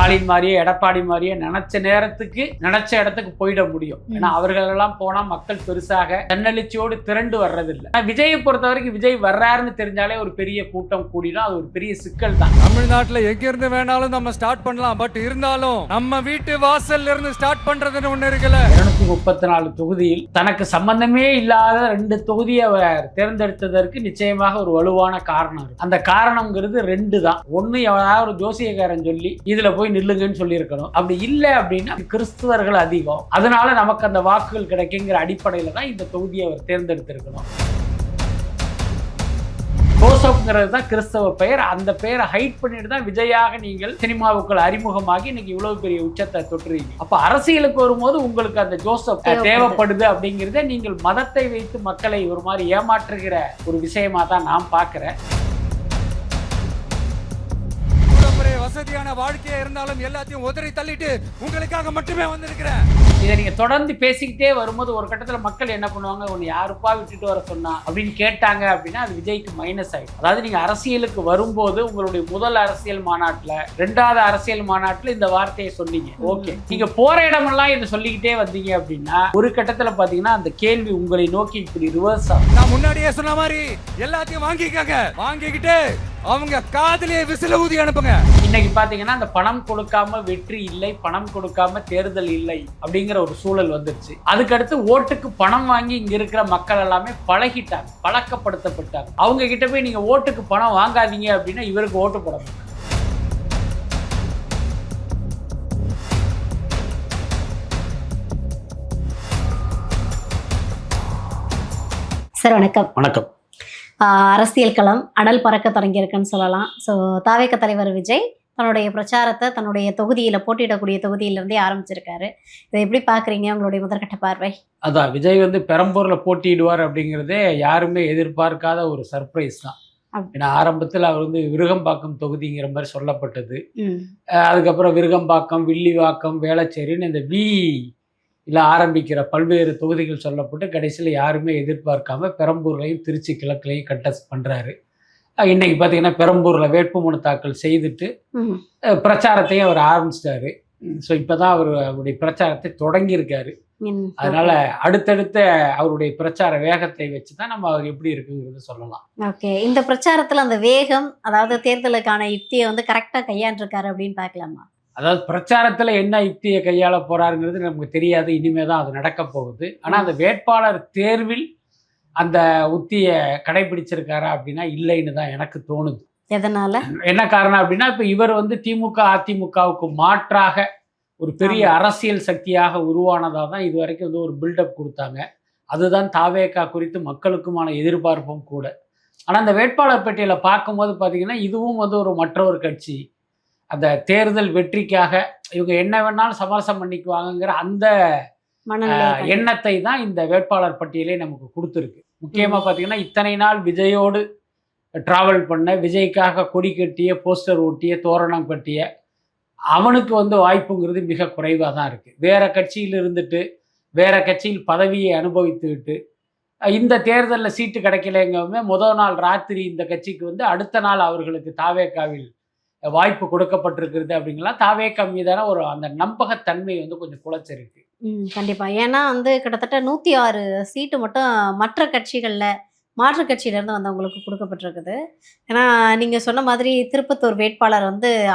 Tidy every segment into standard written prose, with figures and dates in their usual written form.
ஸ்டாலின் மாதிரியே எடப்பாடி மாதிரியே நினைச்ச நேரத்துக்கு நினைச்ச இடத்துக்கு போயிட முடியும். ஏன்னா அவர்களெல்லாம் போனா மக்கள் பெருசாக தன்னெழுச்சியோடு திரண்டு வர்றதில்லை. விஜயை பொறுத்த வரைக்கும் விஜய் வர்றாருன்னு தெரிஞ்சாலே ஒரு பெரிய கூட்டம் கூடினா அது ஒரு பெரிய சிக்கல் தான். தமிழ்நாட்டுல எங்க இருந்து வேணாலும் நம்ம ஸ்டார்ட் பண்ணலாம். பட் இருந்தாலும் நம்ம வீட்டு வாசல்ல இருந்து ஸ்டார்ட் பண்றதுன்னு ஒண்ணு இருக்குல்ல. 234 தொகுதியில் தனக்கு சம்பந்தமே இல்லாத 2 தொகுதியை அவர் தேர்ந்தெடுத்ததற்கு நிச்சயமாக ஒரு வலுவான காரணம் இருக்கு. அந்த காரணம்ங்கிறது 2 தான். ஒண்ணு ஏதாவது ஒரு ஜோசியக்காரன் சொல்லி இதுல போய் நில்லுங்கன்னு சொல்லி இருக்கணும். அப்படி இல்லை அப்படின்னா கிறிஸ்துவர்கள் அதிகம், அதனால நமக்கு அந்த வாக்குகள் கிடைக்குங்கிற அடிப்படையில தான் இந்த தொகுதியை அவர் தேர்ந்தெடுத்திருக்கணும். ஜோசப்ங்கிறது தான் கிறிஸ்தவ பெயர். அந்த பெயரை ஹைட் பண்ணிட்டு தான் விஜயாக நீங்கள் சினிமாவுக்குள் அறிமுகமாகி இன்னைக்கு இவ்வளவு பெரிய உச்சத்தை தொட்டுறீங்க. அப்ப அரசியலுக்கு வரும்போது உங்களுக்கு அந்த ஜோசப் தேவைப்படுது அப்படிங்கிறத நீங்கள் மதத்தை வைத்து மக்களை ஒரு மாதிரி ஏமாற்றுகிற ஒரு விஷயமா தான் நான் பார்க்கிறேன். வசதியான வாழ்க்கையா இருந்தாலும் எல்லாத்தையும் உதறி தள்ளிட்டு உங்களுக்காக மட்டுமே வந்திருக்கிறேன். இதை நீங்க தொடர்ந்து பேசிக்கிட்டே வரும்போது ஒரு கட்டத்துல மக்கள் என்ன பண்ணுவாங்க, உன்னை யாருப்பா விட்டுட்டு வர சொன்னா அப்படின்னு கேட்டாங்க அப்படின்னா அது விஜய்க்கு மைனஸ் ஆயிடும். அதாவது நீங்க அரசியலுக்கு வரும்போது உங்களுடைய முதல் அரசியல் மாநாட்டுல 2வது அரசியல் மாநாட்டுல இந்த வார்த்தையை சொன்னீங்க. ஓகே, நீங்க போற இடமெல்லாம் இதை சொல்லிக்கிட்டே வந்தீங்க அப்படின்னா ஒரு கட்டத்துல பாத்தீங்கன்னா அந்த கேள்வி உங்களை நோக்கி இப்படி ரிவர்ஸ் ஆகும். நான் முன்னாடியே சொன்ன மாதிரி எல்லாத்தையும் வாங்கிக்கங்க, வாங்கிக்கிட்டு அவங்க காதலியை விசில ஊதி அனுப்புங்க. இன்னைக்கு பாத்தீங்கன்னா அந்த பணம் கொடுக்காம வெற்றி இல்லை, பணம் கொடுக்காம தேர்தல் இல்லை அப்படிங்கிற ஒரு சூழல் வந்துருச்சு. அதுக்கடுத்து ஓட்டுக்கு பணம் வாங்கி இங்க இருக்கிற மக்கள் எல்லாமே பழகிட்டாங்க, பழக்கப்படுத்தப்பட்டாங்க. அவங்க கிட்ட போய் நீங்க ஓட்டுக்கு பணம் வாங்காதீங்க அப்படின்னா இவருக்கு ஓட்டு போட மாட்டாங்க. சார் வணக்கம். வணக்கம். அரசியல் களம் அனல் பறக்க தொடங்கியிருக்குன்னு சொல்லலாம். ஸோ தாவேக தலைவர் விஜய் தன்னுடைய பிரச்சாரத்தை தன்னுடைய தொகுதியில் போட்டியிடக்கூடிய தொகுதியிலிருந்தே ஆரம்பிச்சிருக்காரு. இதை எப்படி பார்க்குறீங்க, உங்களுடைய முதற்கட்ட பார்வை? அதான் விஜய் பெரம்பூரில் போட்டியிடுவார் அப்படிங்கிறதே யாருமே எதிர்பார்க்காத ஒரு சர்ப்ரைஸ் தான். ஏன்னா ஆரம்பத்தில் அவர் விருகம்பாக்கம் தொகுதிங்கிற மாதிரி சொல்லப்பட்டது. அதுக்கப்புறம் விருகம்பாக்கம், வில்லிவாக்கம், வேளச்சேரின்னு இந்த இல்லை ஆரம்பிக்கிற பல்வேறு தொகுதிகள் சொல்லப்பட்டு கடைசியில் யாருமே எதிர்பார்க்காம பெரம்பூர்லையும் திருச்சி கிழக்குலையும் கண்டெஸ்ட் பண்ணுறாரு. இன்னைக்கு பார்த்தீங்கன்னா பெரம்பூரில் வேட்புமனு தாக்கல் செய்துட்டு பிரச்சாரத்தையும் அவர் ஆரம்பிச்சிட்டாரு. ஸோ இப்போ தான் அவருடைய பிரச்சாரத்தை தொடங்கியிருக்காரு. அதனால அடுத்தடுத்த அவருடைய பிரச்சார வேகத்தை வச்சு தான் நம்ம அவர் எப்படி இருக்குங்கிறது சொல்லலாம். ஓகே, இந்த பிரச்சாரத்தில் அந்த வேகம், அதாவது தேர்தலுக்கான யுக்தியை கரெக்டாக கையாண்டிருக்காரு அப்படின்னு பார்க்கலாமா? அதாவது பிரச்சாரத்தில் என்ன யுக்தியை கையாள போறாருங்கிறது நமக்கு தெரியாது, இனிமே தான் அது நடக்க போகுது. ஆனால் அந்த வேட்பாளர் தேர்வில் அந்த உத்தியை கடைபிடிச்சிருக்காரா அப்படின்னா இல்லைன்னு தான் எனக்கு தோணுது. எதனால, என்ன காரணம் அப்படின்னா இப்போ இவர் திமுக அதிமுகவுக்கு மாற்றாக ஒரு பெரிய அரசியல் சக்தியாக உருவானதாக தான் இது வரைக்கும் ஒரு பில்டப் கொடுத்தாங்க. அதுதான் தாவேகா குறித்து மக்களுக்குமான எதிர்பார்ப்பும் கூட. ஆனால் அந்த வேட்பாளர் பட்டியலை பார்க்கும்போது பார்த்தீங்கன்னா இதுவும் ஒரு மற்றொரு கட்சி அந்த தேர்தல் வெற்றிக்காக இவங்க என்ன வேணாலும் சமரசம் பண்ணிக்குவாங்கங்கிற அந்த எண்ணத்தை தான் இந்த வேட்பாளர் பட்டியலே நமக்கு கொடுத்துருக்கு. முக்கியமாக பார்த்தீங்கன்னா இத்தனை நாள் விஜயோடு டிராவல் பண்ண, விஜய்க்காக கொடி கட்டிய, போஸ்டர் ஒட்டிய, தோரணம் கட்டிய அவனுக்கு வாய்ப்புங்கிறது மிக குறைவாக தான் இருக்குது. வேற கட்சியில் இருந்துட்டு வேற கட்சியில் பதவியை அனுபவித்துக்கிட்டு இந்த தேர்தலில் சீட்டு கிடைக்கலங்கவுமே முதல் நாள் ராத்திரி இந்த கட்சிக்கு அடுத்த நாள் அவர்களுக்கு தாவேகாவில் வாய்ப்பு கொடுக்கப்பட்டிருக்கிறது அப்படிங்கலாம் தாவேகா மீதான அந்த நம்பகத்தன்மை கொஞ்சம் குலைச்சிருக்கு. கண்டிப்பா. ஏன்னா கிட்டத்தட்ட 106 சீட்டு மட்டும் மற்ற கட்சிகள்ல மாற்று கட்சியிலேருந்து வந்தவங்களுக்கு கொடுக்கப்பட்டிருக்குது. ஏன்னா நீங்கள் சொன்ன மாதிரி திருப்பத்தூர் வேட்பாளர்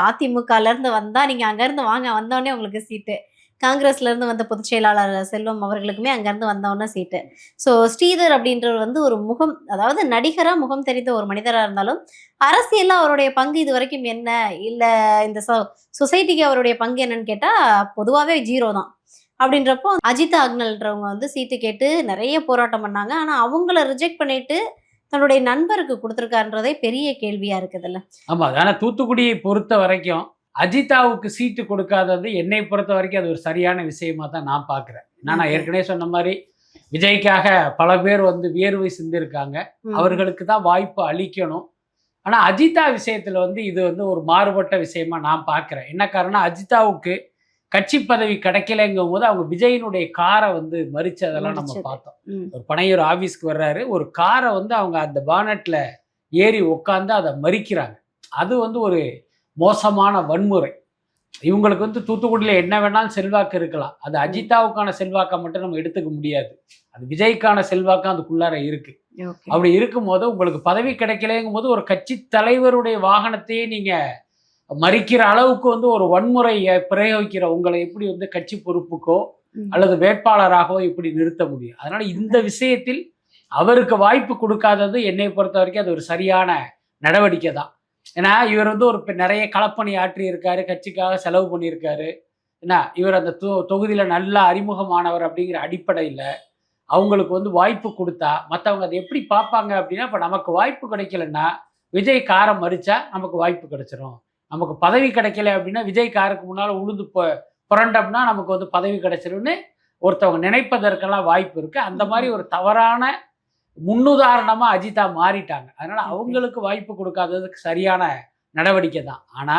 அதிமுகலேருந்து வந்தால் நீங்கள் அங்கேருந்து வாங்க வந்தோடனே உங்களுக்கு சீட்டு, காங்கிரஸ்லேருந்து வந்த பொதுச் செயலாளர் செல்வம் அவர்களுக்குமே அங்கேருந்து வந்தோடனே சீட்டு. ஸோ ஸ்ரீதர் அப்படின்றவர் ஒரு முகம், அதாவது நடிகராக முகம் தெரிந்த ஒரு மனிதராக இருந்தாலும் அரசியலில் அவருடைய பங்கு இது வரைக்கும் என்ன, இல்லை இந்த சொசைட்டிக்கு அவருடைய பங்கு என்னன்னு கேட்டால் பொதுவாகவே 0 தான். அப்படின்றப்போ அஜிதா அக்னல்ன்றவங்க சீட்டு கேட்டு நிறைய போராட்டம் பண்ணாங்க. ஆனால் அவங்கள ரிஜெக்ட் பண்ணிட்டு தன்னுடைய நண்பருக்கு கொடுத்துருக்காருன்றதே பெரிய கேள்வியாக இருக்குதுல்ல. ஆமாம், ஆனால் தூத்துக்குடியை பொறுத்த வரைக்கும் அஜிதாவுக்கு சீட்டு கொடுக்காதது என்னை பொறுத்த வரைக்கும் அது ஒரு சரியான விஷயமா தான் நான் பார்க்குறேன். நான் ஏற்கனவே சொன்ன மாதிரி விஜய்க்காக பல பேர் வியர்வை சிந்திருக்காங்க, அவர்களுக்கு தான் வாய்ப்பு அளிக்கணும். ஆனால் அஜிதா விஷயத்தில் இது ஒரு மாறுபட்ட விஷயமா நான் பார்க்குறேன். என்ன காரணம், அஜிதாவுக்கு கட்சி பதவி கிடைக்கலங்கும் போது அவங்க விஜயினுடைய காரை மறிச்சதெல்லாம் நம்ம பார்த்தோம். ஒரு பனையூர் ஆஃபீஸ்க்கு வர்றாரு, ஒரு காரை அவங்க அந்த பானட்டில் ஏறி உட்காந்து அதை மறிக்கிறாங்க. அது ஒரு மோசமான வன்முறை. இவங்களுக்கு வந்து தூத்துக்குடியில் என்ன வேணாலும் செல்வாக்கு இருக்கலாம். அது அஜிதாவுக்கான செல்வாக்கை மட்டும் நம்ம எடுத்துக்க முடியாது. அது விஜய்க்கான செல்வாக்கம் அதுக்குள்ளார இருக்கு. ஓகே. அப்படி இருக்கும்போது உங்களுக்கு பதவி கிடைக்கலங்கும் போது ஒரு கட்சி தலைவருடைய வாகனத்தையே நீங்க மறிக்கிற அளவுக்கு வந்து ஒரு வன்முறையை பிரயோகிக்கிற உங்களை எப்படி வந்து கட்சி பொறுப்புக்கோ அல்லது வேட்பாளராகவோ இப்படி நிறுத்த முடியும்? அதனால இந்த விஷயத்தில் அவருக்கு வாய்ப்பு கொடுக்காதது என்னை பொறுத்த வரைக்கும் அது ஒரு சரியான நடவடிக்கை தான். ஏன்னா இவர் வந்து ஒரு நிறைய களப்பணி ஆற்றி இருக்காரு, கட்சிக்காக செலவு பண்ணியிருக்காரு. என்ன இவர் அந்த தொகுதியில நல்லா அறிமுகமானவர் அப்படிங்கிற அடிப்படையில் அவங்களுக்கு வந்து வாய்ப்பு கொடுத்தா மற்றவங்க அதை எப்படி பார்ப்பாங்க அப்படின்னா, இப்போ நமக்கு வாய்ப்பு கிடைக்கலன்னா விஜய் காரை மறிச்சா நமக்கு வாய்ப்பு கிடைச்சிரும். நமக்கு பதவி கிடைக்கல அப்படின்னா விஜய் காருக்கு முன்னால் உழுந்து புரண்டோம்னா நமக்கு வந்து பதவி கிடைச்சிரும்னு ஒருத்தவங்க நினைப்பதற்கெல்லாம் வாய்ப்பு இருக்கு. அந்த மாதிரி ஒரு தவறான முன்னுதாரணமா அஜிதா மாறிட்டாங்க. அதனால அவங்களுக்கு வாய்ப்பு கொடுக்காததுக்கு சரியான நடவடிக்கை தான். ஆனா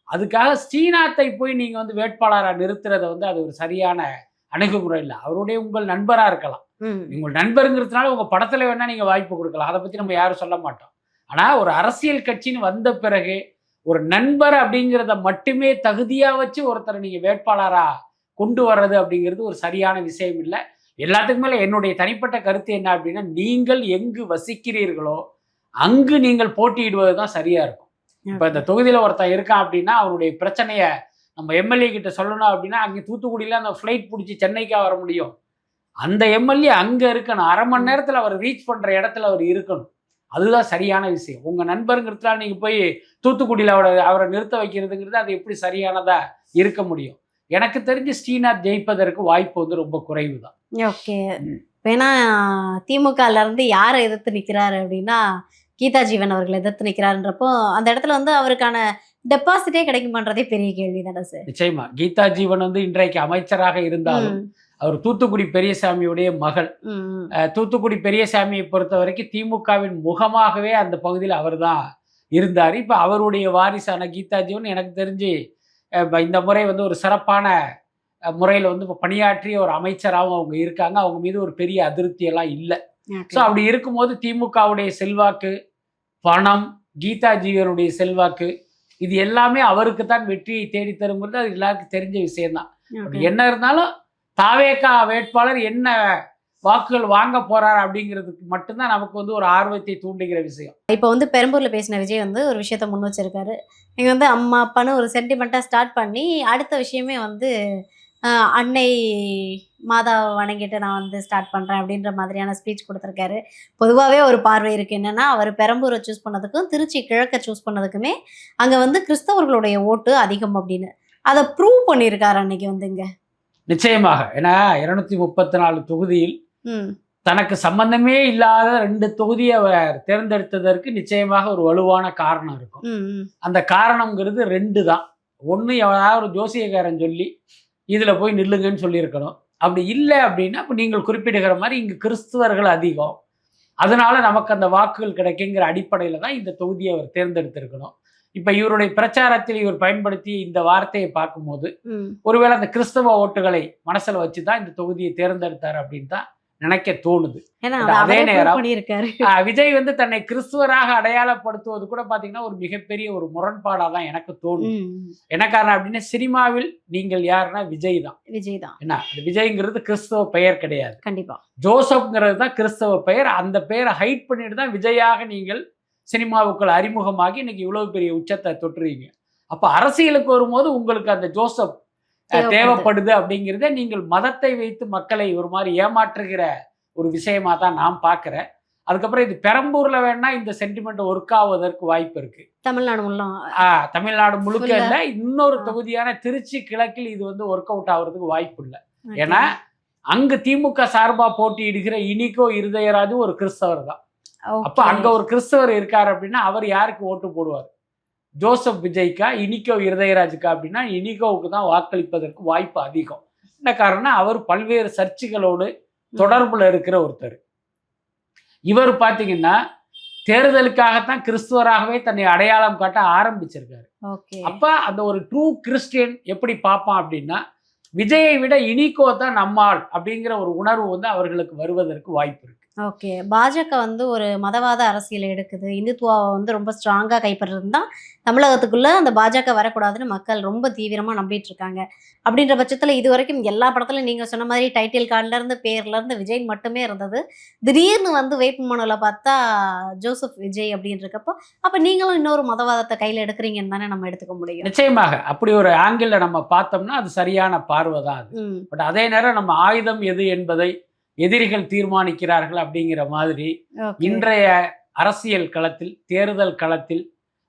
அதுக்காக ஸ்ரீநாத்தை போய் நீங்க வந்து வேட்பாளராக நிறுத்துறத வந்து அது ஒரு சரியான அணுகுமுறை இல்லை. அவருடைய உங்கள் நண்பரா இருக்கலாம். உங்கள் நண்பருங்கிறதுனால உங்க படத்துல வேணா நீங்க வாய்ப்பு கொடுக்கலாம். அதை பத்தி நம்ம யாரும் சொல்ல மாட்டோம். ஆனா ஒரு அரசியல் கட்சின்னு வந்த பிறகு ஒரு நண்பர் அப்படிங்கிறத மட்டுமே தகுதியா வச்சு ஒருத்தரை நீங்க வேட்பாளரா கொண்டு வர்றது அப்படிங்கிறது ஒரு சரியான விஷயம் இல்லை. எல்லாத்துக்கும் மேல என்னுடைய தனிப்பட்ட கருத்து என்ன அப்படின்னா, நீங்கள் எங்கு வசிக்கிறீர்களோ அங்கு நீங்கள் போட்டியிடுவது தான் சரியா இருக்கும். இப்ப இந்த தொகுதியில ஒருத்தன் இருக்கான் அப்படின்னா அவருடைய பிரச்சனைய நம்ம எம்எல்ஏ கிட்ட சொல்லணும் அப்படின்னா, அங்கே தூத்துக்குடியில அந்த ஃப்ளைட் பிடிச்சி சென்னைக்கா வர முடியும்? அந்த எம்எல்ஏ அங்க இருக்கணும். அரை மணி நேரத்துல அவர் ரீச் பண்ற இடத்துல அவர் இருக்கணும். அதுதான் சரியான விஷயம். உங்க நண்பருங்கிறதுனால நீங்க போய் தூத்துக்குடியில அவரை நிறுத்த வைக்கிறதுங்கிறது அது எப்படி சரியானதா இருக்க முடியும்? எனக்கு தெரிஞ்சு ஸ்ரீநாத் ஜெயிப்பதற்கு வாய்ப்பு வந்து ரொம்ப குறைவு தான். ஓகே. ஏன்னா திமுகல இருந்து யாரை எதிர்த்து நிக்கிறாரு அப்படின்னா கீதா ஜீவன் அவர்கள் எதிர்த்து நிக்கிறாருன்றப்போ அந்த இடத்துல வந்து அவருக்கான டெபாசிட்டே கிடைக்குமான்றதே பெரிய கேள்வி தானே சார்? நிச்சயமா. கீதா ஜீவன் வந்து இன்றைக்கு அமைச்சராக இருந்தாலும் அவர் தூத்துக்குடி பெரியசாமியுடைய மகள். தூத்துக்குடி பெரியசாமியை பொறுத்த வரைக்கும் திமுகவின் முகமாகவே அந்த பகுதியில் அவர் தான் இருந்தார். இப்போ அவருடைய வாரிசான கீதா ஜீவன் எனக்கு தெரிஞ்சு இந்த முறை வந்து ஒரு சிறப்பான முறையில் வந்து இப்போ பணியாற்றிய ஒரு அமைச்சராகவும் அவங்க இருக்காங்க. அவங்க மீது ஒரு பெரிய அதிருப்தி எல்லாம் இல்லை. ஸோ அப்படி இருக்கும்போது திமுகவுடைய செல்வாக்கு, பணம், கீதா ஜீவனுடைய செல்வாக்கு, இது எல்லாமே அவருக்கு தான் வெற்றியை தேடி தருங்கிறது அது எல்லாருக்கும் தெரிஞ்ச விஷயம்தான். என்ன இருந்தாலும் தாவேகா வேட்பாளர் என்ன வாக்குகள் வாங்க போறாரு அப்படிங்கிறதுக்கு மட்டும்தான் நமக்கு வந்து ஒரு ஆர்வத்தை தூண்டுகிற விஷயம். இப்போ வந்து பெரம்பூர்ல பேசின விஜய் வந்து ஒரு விஷயத்த முன் வச்சிருக்காரு. நீங்க வந்து அம்மா அப்பான்னு ஒரு சென்டிமெண்ட்டா ஸ்டார்ட் பண்ணி அடுத்த விஷயமே வந்து அன்னை மாதாவை வணங்கிட்டு நான் வந்து ஸ்டார்ட் பண்றேன் அப்படின்ற மாதிரியான ஸ்பீச் கொடுத்துருக்காரு. பொதுவாகவே ஒரு பார்வை இருக்கு என்னன்னா, அவர் பெரம்பூரை சூஸ் பண்ணதுக்கும் திருச்சி கிழக்க சூஸ் பண்ணதுக்குமே அங்க வந்து கிறிஸ்தவர்களுடைய ஓட்டு அதிகம் அப்படின்னு அதை ப்ரூவ் பண்ணியிருக்காரு அன்னைக்கு வந்துங்க. நிச்சயமாக. ஏன்னா 234 தொகுதியில் தனக்கு சம்பந்தமே இல்லாத 2 தொகுதியை அவர் தேர்ந்தெடுத்ததற்கு நிச்சயமாக ஒரு வலுவான காரணம் இருக்கும். அந்த காரணம்ங்கிறது 2 தான். ஒன்று, எவனாவது ஒரு ஜோசியக்காரன் சொல்லி இதில் போய் நில்லுங்கன்னு சொல்லியிருக்கணும். அப்படி இல்லை அப்படின்னா இப்போ நீங்கள் குறிப்பிடுகிற மாதிரி இங்கு கிறிஸ்துவர்கள் அதிகம், அதனால நமக்கு அந்த வாக்குகள் கிடைக்குங்கிற அடிப்படையில் தான் இந்த தொகுதியை அவர் தேர்ந்தெடுத்திருக்கணும். இப்போ இவருடைய பிரச்சாரத்தில் இவர் பயன்படுத்திய இந்த வார்த்தையை பார்க்கும்போது ஒருவேளை அந்த கிறிஸ்தவ ஓட்டுகளை மனசில் வச்சு தான் இந்த தொகுதியை தேர்ந்தெடுத்தார் அப்படின்னு தான் நினைக்க தோணுது. அதே நேரம் விஜய் வந்து தன்னை கிறிஸ்துவராக அடையாளப்படுத்துவது கூட பாத்தீங்கன்னா ஒரு மிகப்பெரிய ஒரு முரண்பாடா தான் எனக்கு தோணும். என்ன காரணம் அப்படின்னா, சினிமாவில் நீங்கள் யாருன்னா விஜய் தான். என்ன அந்த விஜய்ங்கிறது கிறிஸ்தவ பெயர் கிடையாது. கண்டிப்பா ஜோசப்ங்கிறது தான் கிறிஸ்தவ பெயர். அந்த பெயரை ஹைட் பண்ணிட்டு தான் விஜயாக நீங்கள் சினிமாவுக்குள் அறிமுகமாகி இன்னைக்கு இவ்வளவு பெரிய உச்சத்தை தொட்டுறீங்க. அப்ப அரசியலுக்கு வரும்போது உங்களுக்கு அந்த ஜோசப் தேவைப்படுது அப்படிங்கிறத நீங்கள் மதத்தை வைத்து மக்களை ஒரு மாதிரி ஏமாற்றுகிற ஒரு விஷயமா தான் நான் பார்க்கிறேன். அதுக்கப்புறம் இது பெரம்பூர்ல வேணா இந்த சென்டிமெண்ட் ஒர்க் ஆவதற்கு வாய்ப்பு இருக்கு. தமிழ்நாடு முழுக்க இல்ல, இன்னொரு தொகுதியான திருச்சி கிழக்கில் இது வந்து ஒர்க் அவுட் ஆகுறதுக்கு வாய்ப்பு இல்லை. ஏன்னா அங்கு திமுக சார்பா போட்டியிடுகிற இனிகோ இருதயராஜு ஒரு கிறிஸ்தவர் தான். அப்ப அங்க ஒரு கிறிஸ்தவர் இருக்காரு அப்படின்னா அவர் யாருக்கு ஓட்டு போடுவார்? ஜோசப் விஜய்க்கா இனிகோ இருதயராஜுக்கா அப்படின்னா இனிகோவுக்கு தான் வாக்களிப்பதற்கு வாய்ப்பு அதிகம். என்ன காரணம், அவர் பல்வேறு சர்ச்சைகளோடு தொடர்புல இருக்கிற ஒருத்தர். இவர் பார்த்தீங்கன்னா தேர்தலுக்காகத்தான் கிறிஸ்துவராகவே தன்னை அடையாளம் காட்ட ஆரம்பிச்சிருக்காரு. அப்ப அந்த ஒரு ட்ரூ கிறிஸ்டியன் எப்படி பார்ப்பான் அப்படின்னா, விஜயை விட இனிகோ தான் நம்மால் அப்படிங்கிற ஒரு உணர்வு வந்து அவர்களுக்கு வருவதற்கு வாய்ப்பு இருக்கு. ஓகே. பாஜக வந்து ஒரு மதவாத அரசியல் எடுக்குது. இந்துத்துவாவ வந்து ரொம்ப ஸ்ட்ராங்கா கைப்பற்றுறது தான் தமிழகத்துக்குள்ள அந்த பாஜக வரக்கூடாதுன்னு மக்கள் ரொம்ப தீவிரமா நம்பிட்டு இருக்காங்க. அப்படின்ற பட்சத்தில இதுவரைக்கும் எல்லா படத்துலயும் நீங்க சொன்ன மாதிரி டைட்டில் கார்ட்லருந்து, பேர்லருந்து விஜய் மட்டுமே இருந்தது. திடீர்னு வந்து வேட்புமனுல பார்த்தா ஜோசப் விஜய் அப்படின்னு இருக்கப்போ, அப்ப நீங்களும் இன்னொரு மதவாதத்த கையில எடுக்குறீங்கன்னு தானே நம்ம எடுத்துக்க முடியும். நிச்சயமாக அப்படி ஒரு ஆங்கிள் நம்ம பார்த்தோம்னா அது சரியான பார்வை தான் அது. ம். பட் அதே நேரம் நம்ம ஆயுதம் எது என்பதை எதிரிகள் தீர்மானிக்கிறார்கள் அப்படிங்கிற மாதிரி ஓகே. இன்றைய அரசியல் களத்தில், தேர்தல் களத்தில்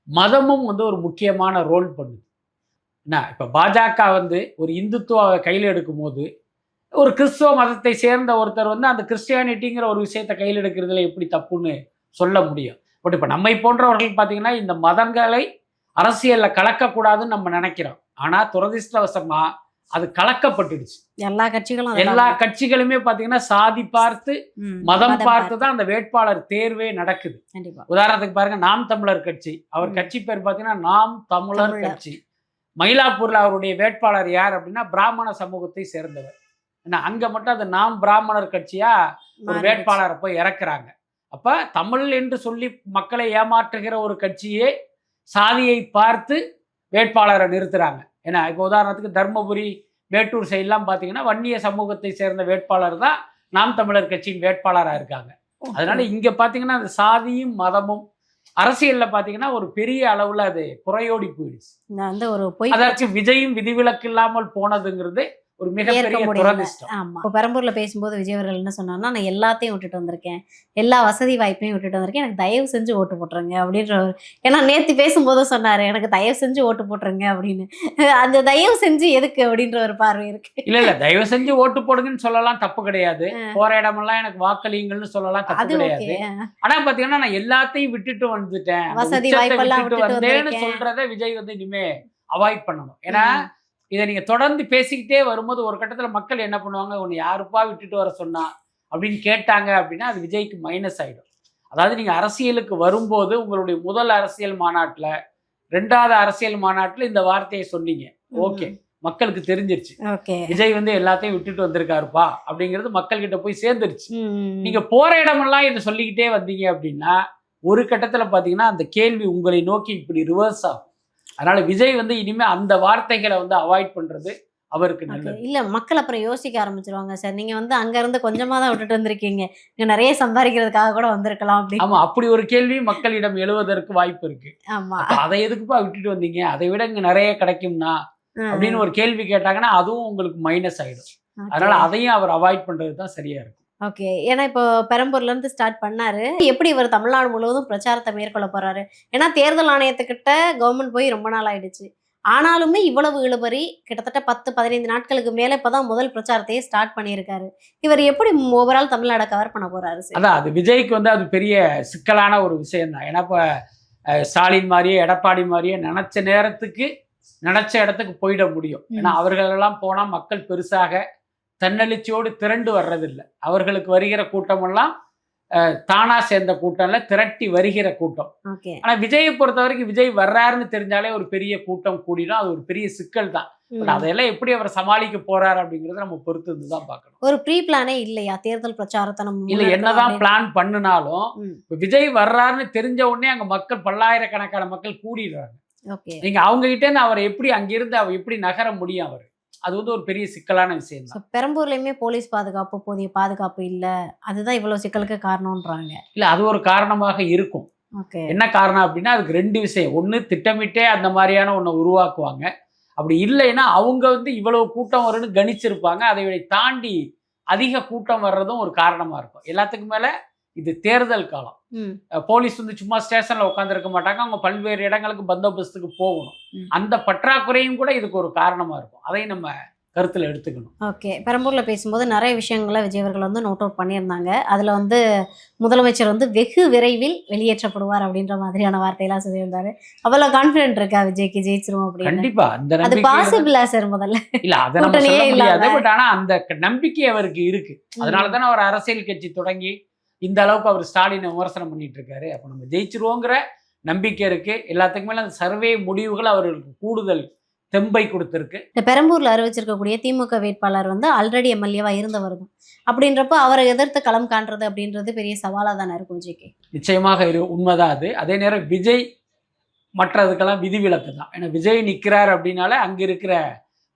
மதமும் வந்து ஒரு முக்கியமான ரோல் பண்ணுது. என்ன இப்ப பாஜக வந்து ஒரு இந்துத்துவாவை கையில் எடுக்கும்போது, ஒரு கிறிஸ்துவ மதத்தை சேர்ந்த ஒருத்தர் வந்து அந்த கிறிஸ்டியானிட்டிங்கிற ஒரு விஷயத்தை கையில் எடுக்கிறதுல எப்படி தப்புன்னு சொல்ல முடியும். பட் இப்ப நம்மை போன்றவர்கள் பார்த்தீங்கன்னா, இந்த மதங்களை அரசியல்ல கலக்கக்கூடாதுன்னு நம்ம நினைக்கிறோம். ஆனா துரதிர்ஷ்டவசமா அது கலக்கப்பட்டுடுச்சு. எல்லா கட்சிகளும் எல்லா கட்சிகளுமே பார்த்தீங்கன்னா, சாதி பார்த்து, ம். மதம் பார்த்து தான் அந்த வேட்பாளர் தேர்வே நடக்குது. கண்டிப்பா. உதாரணத்துக்கு பாருங்க, நாம் தமிழர் கட்சி. அவர் ம். கட்சி பேர் பார்த்தீங்கன்னா, நாம் தமிழர் தமிழர். கட்சி. மயிலாப்பூர்ல அவருடைய வேட்பாளர் யார் அப்படின்னா, பிராமண சமூகத்தை சேர்ந்தவர். ஏன்னா அங்க மட்டும் அது நாம் பிராமணர் கட்சியா ஒரு மாறிடுச்சு. வேட்பாளரை போய் இறக்குறாங்க. அப்ப தமிழ் என்று சொல்லி மக்களை ஏமாற்றுகிற ஒரு கட்சியே சாதியை பார்த்து வேட்பாளரை நிறுத்துறாங்க. ஏன்னா இப்போ உதாரணத்துக்கு தர்மபுரி, மேட்டூர் சைட்லாம் பார்த்தீங்கன்னா, வன்னிய சமூகத்தை சேர்ந்த வேட்பாளர் தான் நாம் தமிழர் கட்சியின் வேட்பாளராக இருக்காங்க. அதனால ஓகே. இங்க பார்த்தீங்கன்னா, அந்த சாதியும் மதமும் அரசியல்ல பார்த்தீங்கன்னா ஒரு பெரிய அளவுல அது புறையோடி போயிடுச்சு. நான் வந்து ஒரு பொய் அதற்கு விஜயும் விதிவிலக்கு இல்லாமல் போனதுங்கிறது ஒரு ஏற்க மிகப்பெரிய முடியல. துரதிர்ஷ்டம். ஆமா. இப்போ பெரம்பூர்ல பேசும்போது விஜய் அவர்கள் என்ன சொன்னார்னா, நான் எல்லாத்தையும் விட்டுட்டு வந்திருக்கேன். எல்லா வசதி வாய்ப்பையும் விட்டுட்டு வந்திருக்கேன். எனக்கு தயவு செஞ்சு ஓட்டு போட்டுருங்க அப்படின்ற ஒரு ஏன்னா நேத்து பேசும்போதும் சொன்னாரு, எனக்கு தயவு செஞ்சு ஓட்டு போட்டுருங்க அப்படின்னு. அந்த தயவு செஞ்சு எதுக்கு அப்படின்ற ஒரு பார்வை இருக்கு. இல்ல தயவு செஞ்சு ஓட்டு போடுங்கன்னு சொல்லலாம், தப்பு கிடையாது. போற இடமெல்லாம் எனக்கு வாக்களியுங்கள்னு சொல்லலாம், தப்பு அது கிடையாது. ஓகே. ஆனா பாத்தீங்கன்னா, நான் எல்லாத்தையும் விட்டுட்டு வந்துட்டேன், அந்த வசதி உச்சத்தை வாய்ப்பெல்லாம் விட்டுட்டு விட்டுட்டு வந்தேன்னு வந்திருக்கேன். சொல்றத விஜய் வந்து இனிமே அவாய்ட் பண்ணணும். ஏன்னா ம். இதை நீங்க தொடர்ந்து பேசிக்கிட்டே வரும்போது ஒரு கட்டத்துல மக்கள் என்ன பண்ணுவாங்க, உன்னை யாருப்பா விட்டுட்டு வர சொன்னா அப்படின்னு கேட்டாங்க அப்படின்னா அது விஜய்க்கு மைனஸ் ஆயிடும். அதாவது நீங்க அரசியலுக்கு வரும்போது உங்களுடைய முதல் அரசியல் மாநாட்டுல, 2வது அரசியல் மாநாட்டுல இந்த வார்த்தையை சொன்னீங்க. ஓகே, ம். மக்களுக்கு தெரிஞ்சிருச்சு ஓகே. விஜய் வந்து எல்லாத்தையும் விட்டுட்டு வந்திருக்காருப்பா அப்படிங்கிறது மக்கள் கிட்ட போய் சேர்ந்துருச்சு. ம். நீங்க போற இடமெல்லாம் இதை சொல்லிக்கிட்டே வந்தீங்க அப்படின்னா ஒரு கட்டத்துல பாத்தீங்கன்னா அந்த கேள்வி உங்களை நோக்கி இப்படி ரிவர்ஸ் ஆகும். அதனால விஜய் வந்து இனிமே அந்த வார்த்தைகளை வந்து அவாய்ட் பண்றது அவருக்கு ஓகே. நல்லது. இல்ல மக்கள் அப்புறம் யோசிக்க ஆரம்பிச்சுருவாங்க. சார் நீங்க வந்து அங்க இருந்து கொஞ்சமா தான் விட்டுட்டு வந்திருக்கீங்க. நீங்க நிறைய சம்பாதிக்கிறதுக்காக கூட வந்திருக்கலாம் அப்படின்னு. ஆமா, அப்படி ஒரு கேள்வி மக்களிடம் எழுவதற்கு வாய்ப்பு இருக்கு. ஆமா. அப்ப அதை எதுக்குப்பா விட்டுட்டு வந்தீங்க, அதை விட இங்க நிறைய கிடைக்கும்னா அப்படின்னு ம். ஒரு கேள்வி கேட்டாங்கன்னா அதுவும் உங்களுக்கு மைனஸ் ஆயிடும். ஓகே. அதனால அதையும் அவர் அவாய்ட் பண்றது தான் சரியா இருக்கும். ஓகே. ஏன்னா இப்போ பெரம்பூர்ல இருந்து ஸ்டார்ட் பண்ணாரு. எப்படி இவர் தமிழ்நாடு முழுவதும் பிரச்சாரத்த மேற்கொள்ள போறாரு? ஏன்னா தேர்தல் ஆணையத்துக்கிட்ட கவர்மெண்ட் போய் ரொம்ப நாள் ஆயிடுச்சு. ஆனாலுமே இவ்வளவு இழுபறி கிட்டத்தட்ட 10, 15 நாட்களுக்கு மேல இப்பதான் முதல் பிரச்சாரத்தையே ஸ்டார்ட் பண்ணியிருக்காரு. இவர் எப்படி ஓவரால் தமிழ்நாட கவர் பண்ண போறாரு சார்? அதான் அது விஜய்க்கு வந்து அது பெரிய சிக்கலான ஒரு விஷயம் தான். ஏன்னா இப்ப ஸ்டாலின் மாதிரியே எடப்பாடி மாதிரியே நினைச்ச நேரத்துக்கு நினைச்ச இடத்துக்கு போயிட முடியும். ஏன்னா அவர்களெல்லாம் போனா மக்கள் பெருசாக தன்னெழுச்சியோடு திரண்டு வர்றதில்லை. அவர்களுக்கு வருகிற கூட்டமெல்லாம் தானா சேர்ந்த கூட்டம் இல்ல, திரட்டி வருகிற கூட்டம். ஓகே. ஆனா விஜயை பொறுத்த வரைக்கும் விஜய் வர்றாருன்னு தெரிஞ்சாலே ஒரு பெரிய கூட்டம் கூடினா அது ஒரு பெரிய சிக்கல் தான். பட் அதையெல்லாம் எப்படி அவர் சமாளிக்க போறாரு அப்படிங்கறத நம்ம பொறுத்து இருந்து தான் பார்க்கணும். ஒரு ப்ரீ பிளானே இல்லையா தேர்தல் பிரச்சாரத்தை நம்ம இல்ல என்னதான் பிளான் பண்ணினாலும் ம். இப்ப விஜய் வர்றாருன்னு தெரிஞ்ச உடனே அங்க மக்கள் பல்லாயிரக்கணக்கான மக்கள் கூடிடுறாங்க. ஓகே. நீங்க அவங்க கிட்டே இருந்து அவரை எப்படி அங்கிருந்து அவர் எப்படி நகர முடியும்? அவர் அது வந்து ஒரு பெரிய சிக்கலான விஷயம் ஸோ தான். பெரம்பூர்லயுமே போலீஸ் பாதுகாப்பு போதிய பாதுகாப்பு இல்ல. அதுதான் இவ்வளவு சிக்கலுக்கு காரணம்ன்றாங்க. இல்ல அது ஒரு காரணமாக இருக்கும். ஓகே. என்ன காரணம் அப்படின்னா அதுக்கு 2 விஷயம். ஒண்ணு, திட்டமிட்டே அந்த மாதிரியான ஒண்ணை உருவாக்குவாங்க. அப்படி இல்லைன்னா அவங்க வந்து இவ்வளவு கூட்டம் வரும்னு கணிச்சிருப்பாங்க. அதை தாண்டி அதிக கூட்டம் வர்றதும் ஒரு காரணமா இருக்கும். எல்லாத்துக்கும் மேல இது தேர்தல் காலம். ம். போலீஸ் வந்து சும்மா ஸ்டேஷன்ல உட்காந்துருக்க மாட்டாங்க. அவங்க பல்வேறு இடங்களுக்கு பந்தோபஸ்துக்கு போகணும். ம். அந்த பற்றாக்குறையும் கூட இதுக்கு ஒரு காரணமா இருக்கும். அதை நம்ம கருத்துல எடுத்துக்கணும். ஓகே. பெரம்பூர்ல பேசும்போது நிறைய விஷயங்கள விஜய் அவர்கள் வந்து நோட் அவுட் பண்ணியிருந்தாங்க. அதுல வந்து முதலமைச்சர் வந்து வெகு விரைவில் வெளியேற்றப்படுவார் அப்படின்ற மாதிரியான வார்த்தையெல்லாம் சொல்லியிருந்தாரு. அவ்வளவு கான்ஃபிடென்ட் இருக்கா விஜய்க்கு ஜெயிச்சிரும் அப்படின்னு? கண்டிப்பா அந்த அது நம்பிக்கை பாசிபிளா சார் முதல்ல? இல்ல அதை நம்ம கூட்டணியே சொல்ல முடியாது. இல்லாம. பட் ஆனா அந்த நம்பிக்கை அவருக்கு இருக்கு. அதனால தானே அவர் அரசியல் கட்சி தொடங்கி இந்த அளவுக்கு அவர் ஸ்டாலினை விமர்சனம் பண்ணிட்டு இருக்காரு. அப்ப நம்ம ஜெயிச்சிருவோங்கிற நம்பிக்கை இருக்கு. எல்லாத்துக்கும் மேல அந்த சர்வே முடிவுகள் அவர்களுக்கு கூடுதல் தெம்பை கொடுத்திருக்கு. இந்த பெரம்பூர்ல அறிவிச்சிருக்கக்கூடிய திமுக வேட்பாளர் வந்து ஆல்ரெடி எம்எல்ஏவா இருந்தவர் தான். அப்படின்றப்போ அவரை எதிர்த்து களம் காண்றது அப்படின்றது பெரிய சவாலாக தானே இருக்கும் விஜய்க்கு. நிச்சயமாக உண்மைதான் அது. அதே நேரம் விஜய் மற்றதுக்கெல்லாம் விதிவிலக்கு தான். ஏன்னா விஜய் நிற்கிறார் அப்படின்னாலே அங்கே இருக்கிற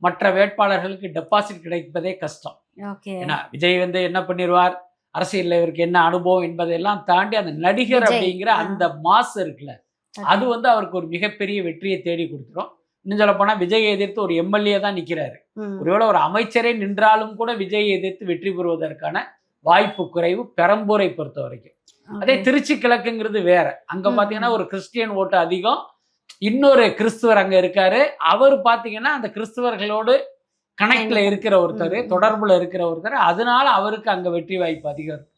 மற்ற வேட்பாளர்களுக்கு டெபாசிட் கிடைப்பதே கஷ்டம். ஓகே. ஏன்னா விஜய் வந்து என்ன பண்ணிடுவார், அரசியலில் இவருக்கு என்ன அனுபவம் என்பதையெல்லாம் தாண்டி அந்த நடிகர் விஜய், அப்படிங்கிற அந்த மாஸ் இருக்குல்ல, அது வந்து அவருக்கு ஒரு மிகப்பெரிய வெற்றியை தேடி கொடுத்துரும். இன்னும் சொல்ல போனால் விஜயை எதிர்த்து ஒரு எம்எல்ஏ தான் நிற்கிறாரு. ஒருவேளை ஒரு அமைச்சரே நின்றாலும் கூட விஜயை எதிர்த்து வெற்றி பெறுவதற்கான வாய்ப்பு குறைவு பெரம்பூரை பொறுத்த வரைக்கும். அதே திருச்சி கிழக்குங்கிறது வேற. அங்க பாத்தீங்கன்னா ஒரு கிறிஸ்டியன் ஓட்டு அதிகம், இன்னொரு கிறிஸ்துவர் அங்க இருக்காரு. அவர் பாத்தீங்கன்னா அந்த கிறிஸ்துவர்களோடு கனெக்ட்ல இருக்கிற ஒருத்தர், தொடர்புல இருக்கிற ஒருத்தர், அதனால அவருக்கு அங்க வெற்றி வாய்ப்பு அதிகம் இருக்கு.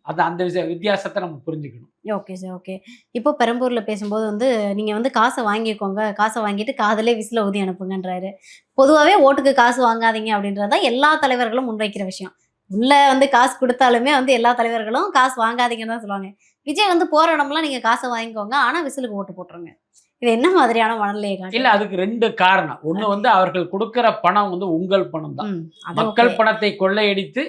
அது அந்த வித்தியாசத்தை நம்ம புரிஞ்சுக்கணும். Okay sir, okay. இப்போ பெரம்பூர்ல பேசும்போது வந்து நீங்க வந்து காசை வாங்கிக்கோங்க, காசை வாங்கிட்டு காதலே விசில ஊதி அனுப்புங்கன்றாரு. பொதுவாகவே ஓட்டுக்கு காசு வாங்காதீங்க அப்படின்றதான் எல்லா தலைவர்களும் முன்வைக்கிற விஷயம். உள்ள வந்து காசு கொடுத்தாலுமே வந்து எல்லா தலைவர்களும் காசு வாங்காதீங்கன்னு தான் சொல்லுவாங்க. விஜய் வந்து போற இடம்லாம் நீங்க காசை வாங்கிக்கோங்க, ஆனா விசிலுக்கு ஓட்டு போட்டுருங்க. இது என்ன மாதிரியான மனநிலையை காட்டுது? இல்ல, அதுக்கு 2 காரணம். ஒண்ணு வந்து அவர்கள் கொடுக்கிற பணம் வந்து உங்கள் பணம் தான். அது மக்கள் okay. பணத்தை கொள்ளையடித்து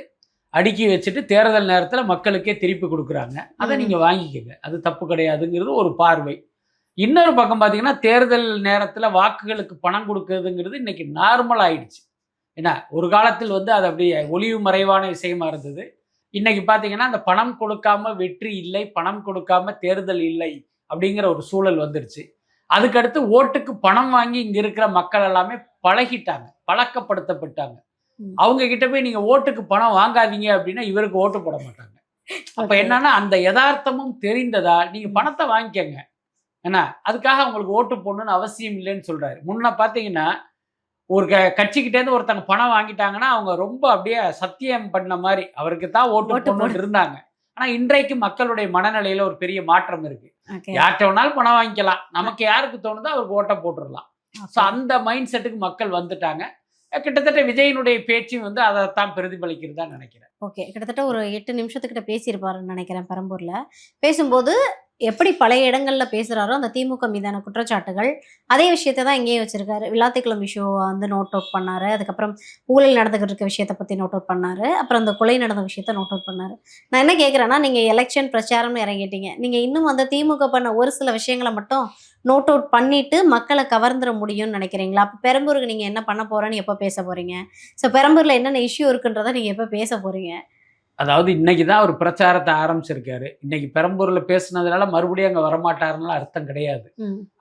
அடுக்கி வச்சுட்டு தேர்தல் நேரத்துல மக்களுக்கே திருப்பி கொடுக்குறாங்க. அதை நீங்க வாங்கிக்கங்க, அது தப்பு கிடையாதுங்கிறது ஒரு பார்வை. இன்னொரு பக்கம் பாத்தீங்கன்னா தேர்தல் நேரத்துல வாக்குகளுக்கு பணம் கொடுக்கறதுங்கிறது இன்னைக்கு நார்மல் ஆயிடுச்சு. ஏன்னா ஒரு காலத்தில் வந்து அது அப்படியே ஒளிவு மறைவான விஷயமா இருந்தது. இன்னைக்கு பாத்தீங்கன்னா அந்த பணம் கொடுக்காம வெற்றி இல்லை, பணம் கொடுக்காம தேர்தல் இல்லை அப்படிங்கிற ஒரு சூழல் வந்துருச்சு. அதுக்கடுத்து ஓட்டுக்கு பணம் வாங்கி இங்க இருக்கிற மக்கள் எல்லாமே பழகிட்டாங்க, பழக்கப்படுத்தப்பட்டாங்க. அவங்க கிட்ட போய் நீங்க ஓட்டுக்கு பணம் வாங்காதீங்க அப்படின்னா இவருக்கு ஓட்டு போட மாட்டாங்க. அப்ப என்னன்னா அந்த யதார்த்தமும் தெரிந்ததா நீங்க பணத்தை வாங்கிக்கங்க, ஏன்னா அதுக்காக அவங்களுக்கு ஓட்டு போடணும்னு அவசியம் இல்லைன்னு சொல்றாரு. முன்ன பாத்தீங்கன்னா ஒரு கட்சிக்கிட்டேருந்து ஒருத்தங்க பணம் வாங்கிட்டாங்கன்னா அவங்க ரொம்ப அப்படியே சத்தியம் பண்ண மாதிரி அவருக்கு தான் ஓட்டு போடணும்னு இருந்தாங்க. ஆனா இன்றைக்கு மக்களுடைய மனநிலையில ஒரு பெரிய மாற்றம் இருக்கு. யார்கிட்ட வேணாலும் பணம் வாங்கிக்கலாம், நமக்கு யாருக்கு தோணுதோ அவருக்கு ஓட்ட போட்டுடலாம். ஸோ அந்த மைண்ட் செட்டுக்கு மக்கள் வந்துட்டாங்க. கிட்டத்தட்ட விஜயினுடைய பேச்சும் வந்து அதைத்தான் பிரதிபலிக்கிறதா நினைக்கிறேன். ஓகே, கிட்டத்தட்ட ஒரு 8 நிமிஷத்துக்கிட்ட பேசியிருப்பாருன்னு நினைக்கிறேன் பெரம்பூர்ல. பேசும்போது எப்படி பழைய இடங்கள்ல பேசுறாரோ அந்த திமுக மீதான குற்றச்சாட்டுகள் அதே விஷயத்தை தான் இங்கேயும் வச்சிருக்காரு. விளாத்திக்குளம் இஷ்யூ வந்து நோட் அவுட் பண்ணாரு, அதுக்கப்புறம் ஊழல் நடந்துகிட்டு இருக்க விஷயத்தை பத்தி நோட் அவுட் பண்ணாரு, அப்புறம் அந்த கொலை நடந்த விஷயத்த நோட் அவுட் பண்ணாரு. நான் என்ன கேட்குறேன்னா, நீங்க எலெக்ஷன் பிரச்சாரம்னு இறங்கிட்டீங்க, நீங்க இன்னும் அந்த திமுக பண்ண ஒரு சில விஷயங்களை மட்டும் நோட் அவுட் பண்ணிட்டு மக்களை கவர்ந்துட முடியும்னு நினைக்கிறீங்களா? அப்போ பெரம்பூருக்கு நீங்க என்ன பண்ண போறேன்னு எப்போ பேச போறீங்க? ஸோ பெரம்பூர்ல என்னென்ன இஷ்யூ இருக்குன்றதை நீங்க எப்போ பேச போறீங்க? அதாவது இன்னைக்கு தான் அவர் பிரச்சாரத்தை ஆரம்பிச்சிருக்காரு. இன்னைக்கு பெரம்பூர்ல பேசுனதுனால மறுபடியும் அங்க வரமாட்டாருன்னு அர்த்தம் கிடையாது.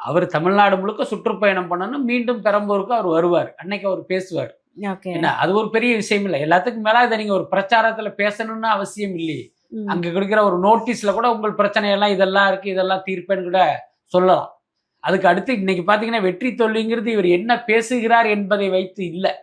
அவர் தமிழ்நாடு முழுக்க சுற்றுப்பயணம் பண்ணணும், மீண்டும் பெரம்பூருக்கு அவர் வருவார், அன்னைக்கு அவர் பேசுவார். என்ன அது ஒரு பெரிய விஷயம் இல்லை. எல்லாத்துக்கும் மேல இதை நீங்க ஒரு பிரச்சாரத்துல பேசணும்னு அவசியம் இல்லையே. அங்க கொடுக்கிற ஒரு நோட்டீஸ்ல கூட உங்கள் பிரச்சனை எல்லாம் இதெல்லாம் இருக்கு, இதெல்லாம் தீர்ப்பேன்னு கூட சொல்லலாம். அதுக்கு அடுத்து இன்னைக்கு பாத்தீங்கன்னா வெற்றி தோல்விங்கிறது இவர் என்ன பேசுகிறார் என்பதை வைத்து இல்லை.